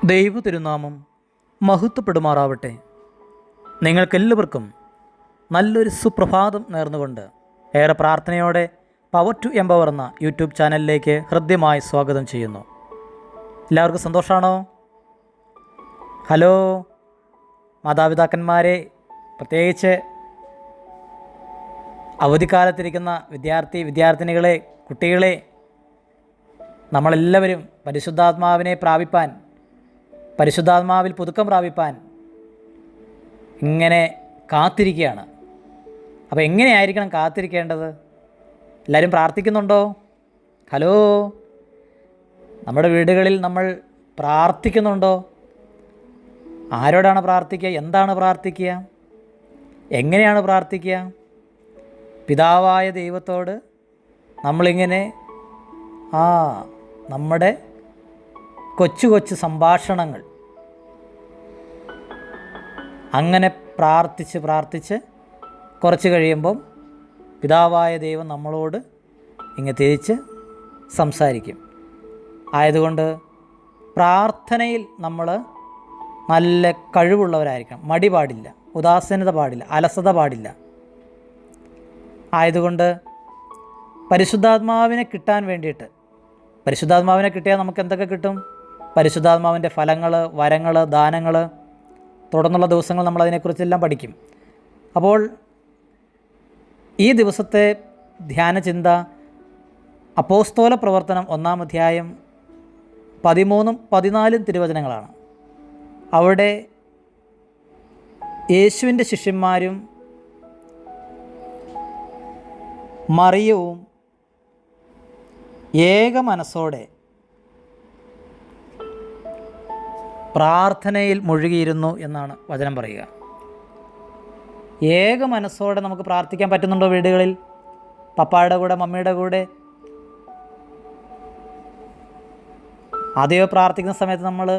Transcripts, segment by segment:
ദൈവ തിരുനാമം മഹത്വപ്പെടുമാറാവട്ടെ. നിങ്ങൾക്കെല്ലാവർക്കും നല്ലൊരു സുപ്രഭാതം നേർന്നുകൊണ്ട് ഏറെ പ്രാർത്ഥനയോടെ പവർ ടു എംപവർ എന്ന യൂട്യൂബ് ചാനലിലേക്ക് ഹൃദ്യമായി സ്വാഗതം ചെയ്യുന്നു. എല്ലാവർക്കും സന്തോഷമാണോ? ഹലോ മാതാപിതാക്കന്മാരെ, പ്രത്യേകിച്ച് അവധിക്കാലത്തിരിക്കുന്ന വിദ്യാർത്ഥിനികളെ, കുട്ടികളെ, നമ്മളെല്ലാവരും പരിശുദ്ധാത്മാവിനെ പ്രാപിപ്പാൻ, പരിശുദ്ധാത്മാവിൽ പുതുക്കം പ്രാപിപ്പാൻ ഇങ്ങനെ കാത്തിരിക്കുകയാണ്. അപ്പോൾ എങ്ങനെയായിരിക്കണം കാത്തിരിക്കേണ്ടത്? എല്ലാവരും പ്രാർത്ഥിക്കുന്നുണ്ടോ? ഹലോ, നമ്മുടെ വീടുകളിൽ നമ്മൾ പ്രാർത്ഥിക്കുന്നുണ്ടോ? ആരോടാണ് പ്രാർത്ഥിക്കുക? എന്താണ് പ്രാർത്ഥിക്കുക? എങ്ങനെയാണ് പ്രാർത്ഥിക്കുക? പിതാവായ ദൈവത്തോട് നമ്മളിങ്ങനെ നമ്മുടെ കൊച്ചു കൊച്ചു സംഭാഷണങ്ങൾ അങ്ങനെ പ്രാർത്ഥിച്ച് കുറച്ച് കഴിയുമ്പം പിതാവായ ദൈവം നമ്മളോട് ഇങ്ങനെ തിരിച്ച് സംസാരിക്കും. ആയതുകൊണ്ട് പ്രാർത്ഥനയിൽ നമ്മൾ നല്ല കഴിവുള്ളവരായിരിക്കണം. മടി പാടില്ല, ഉദാസീനത പാടില്ല, അലസത പാടില്ല. ആയതുകൊണ്ട് പരിശുദ്ധാത്മാവിനെ കിട്ടാൻ വേണ്ടിയിട്ട്, പരിശുദ്ധാത്മാവിനെ കിട്ടിയാൽ നമുക്ക് എന്തൊക്കെ കിട്ടും? പരിശുദ്ധാത്മാവിൻ്റെ ഫലങ്ങൾ, വരങ്ങൾ, ദാനങ്ങൾ, തുടർന്നുള്ള ദിവസങ്ങൾ നമ്മളതിനെക്കുറിച്ചെല്ലാം പഠിക്കും. അപ്പോൾ ഈ ദിവസത്തെ ധ്യാനചിന്ത അപ്പോസ്തോല പ്രവർത്തനം 1-ാം അധ്യായം 13-14 തിരുവചനങ്ങളാണ്. അവിടെ യേശുവിൻ്റെ ശിഷ്യന്മാരും മറിയവും ഏക മനസ്സോടെ പ്രാർത്ഥനയിൽ മുഴുകിയിരുന്നു എന്നാണ് വചനം പറയുക. ഏക മനസ്സോടെ നമുക്ക് പ്രാർത്ഥിക്കാൻ പറ്റുന്നുണ്ടോ? വീടുകളിൽ പപ്പായുടെ കൂടെ, മമ്മിയുടെ കൂടെ ആദ്യമേ പ്രാർത്ഥിക്കുന്ന സമയത്ത് നമ്മൾ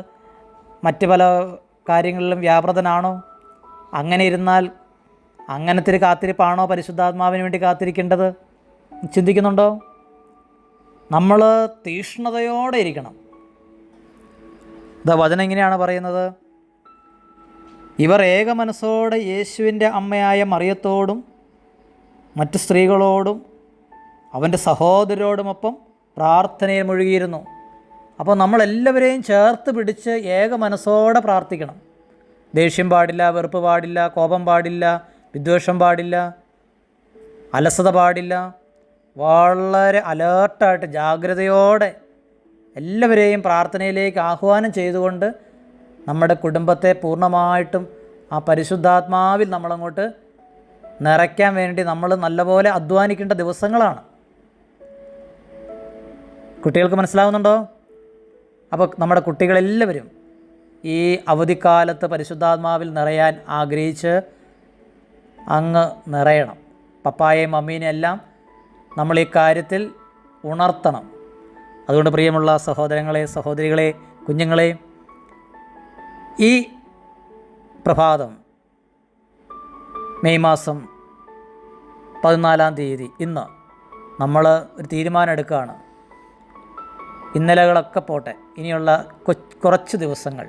മറ്റ് പല കാര്യങ്ങളിലും വ്യാപൃതനാണോ? അങ്ങനെ ഇരുന്നാൽ അങ്ങനത്തെ ഒരു കാത്തിരിപ്പാണോ പരിശുദ്ധാത്മാവിന് വേണ്ടി കാത്തിരിക്കേണ്ടത്? ചിന്തിക്കുന്നുണ്ടോ? നമ്മൾ തീഷ്ണതയോടെ ഇരിക്കണം. വചനം ഇങ്ങനെയാണ് പറയുന്നത്: ഇവർ ഏക മനസ്സോടെ യേശുവിൻ്റെ അമ്മയായ മറിയത്തോടും മറ്റ് സ്ത്രീകളോടും അവൻ്റെ സഹോദരരോടുമൊപ്പം പ്രാർത്ഥനയിൽ മുഴുകിയിരുന്നു. അപ്പോൾ നമ്മളെല്ലാവരെയും ചേർത്ത് പിടിച്ച് ഏക മനസ്സോടെ പ്രാർത്ഥിക്കണം. ദേഷ്യം പാടില്ല, വെറുപ്പ് പാടില്ല, കോപം പാടില്ല, വിദ്വേഷം പാടില്ല, അലസത പാടില്ല. വളരെ അലേർട്ടായിട്ട്, ജാഗ്രതയോടെ എല്ലാവരെയും പ്രാർത്ഥനയിലേക്ക് ആഹ്വാനം ചെയ്തുകൊണ്ട് നമ്മുടെ കുടുംബത്തെ പൂർണ്ണമായിട്ടും ആ പരിശുദ്ധാത്മാവിൽ നമ്മളങ്ങോട്ട് നിറയ്ക്കാൻ വേണ്ടി നമ്മൾ നല്ലപോലെ അധ്വാനിക്കേണ്ട ദിവസങ്ങളാണ്. കുട്ടികൾക്ക് മനസ്സിലാവുന്നുണ്ടോ? അപ്പോൾ നമ്മുടെ കുട്ടികളെല്ലാവരും ഈ അവധിക്കാലത്ത് പരിശുദ്ധാത്മാവിൽ നിറയാൻ ആഗ്രഹിച്ച് അങ്ങ് നിറയണം. പപ്പായെയും മമ്മീനെയും എല്ലാം നമ്മൾ ഈ കാര്യത്തിൽ ഉണർത്തണം. അതുകൊണ്ട് പ്രിയമുള്ള സഹോദരങ്ങളെ, സഹോദരികളെ, കുഞ്ഞുങ്ങളെ, ഈ പ്രഭാതം മെയ് മാസം 14-ാം തീയതി ഇന്ന് നമ്മൾ ഒരു തീരുമാനം എടുക്കുകയാണ്. ഇന്നലകളൊക്കെ പോട്ടെ, ഇനിയുള്ള കുറച്ച് ദിവസങ്ങൾ,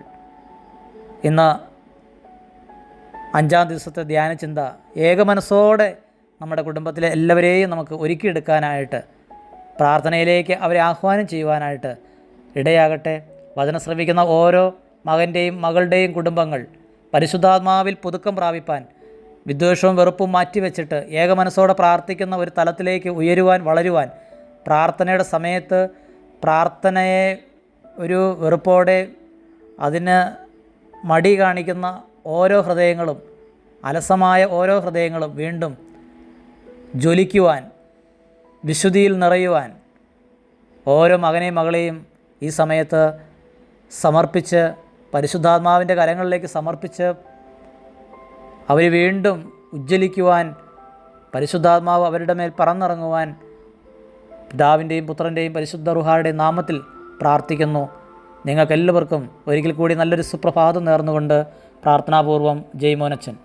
ഇന്ന് 5-ാം ദിവസത്തെ ധ്യാനചിന്ത ഏകമനസ്സോടെ നമ്മുടെ കുടുംബത്തിലെ എല്ലാവരെയും നമുക്ക് ഒരുക്കിയെടുക്കാനായിട്ട്, പ്രാർത്ഥനയിലേക്ക് അവരെ ആഹ്വാനം ചെയ്യുവാനായിട്ട് ഇടയാകട്ടെ. വചനം ശ്രവിക്കുന്ന ഓരോ മകൻ്റെയും മകളുടെയും കുടുംബങ്ങൾ പരിശുദ്ധാത്മാവിൽ പുതുക്കം പ്രാപിപ്പാൻ, വിദ്വേഷവും വെറുപ്പും മാറ്റിവെച്ചിട്ട് ഏകമനസ്സോടെ പ്രാർത്ഥിക്കുന്ന ഒരു തലത്തിലേക്ക് ഉയരുവാൻ, വളരുവാൻ, പ്രാർത്ഥനയുടെ സമയത്ത് പ്രാർത്ഥനയെ ഒരു വെറുപ്പോടെ, അതിന് മടി കാണിക്കുന്ന ഓരോ ഹൃദയങ്ങളും, അലസമായ ഓരോ ഹൃദയങ്ങളും വീണ്ടും ജ്വലിക്കുവാൻ, വിശുദ്ധിയിൽ നിറയുവാൻ ഓരോ മകനെയും മകളെയും ഈ സമയത്ത് സമർപ്പിച്ച്, പരിശുദ്ധാത്മാവിൻ്റെ കരങ്ങളിലേക്ക് സമർപ്പിച്ച് അവർ വീണ്ടും ഉജ്ജ്വലിക്കുവാൻ, പരിശുദ്ധാത്മാവ് അവരുടെ മേൽ പറന്നിറങ്ങുവാൻ പിതാവിൻ്റെയും പുത്രൻ്റെയും പരിശുദ്ധ റൂഹായുടെയും നാമത്തിൽ പ്രാർത്ഥിക്കുന്നു. നിങ്ങൾക്കെല്ലാവർക്കും ഒരിക്കൽ കൂടി നല്ലൊരു സുപ്രഭാതം നേർന്നുകൊണ്ട് പ്രാർത്ഥനാപൂർവം ജയ് മോനച്ചൻ.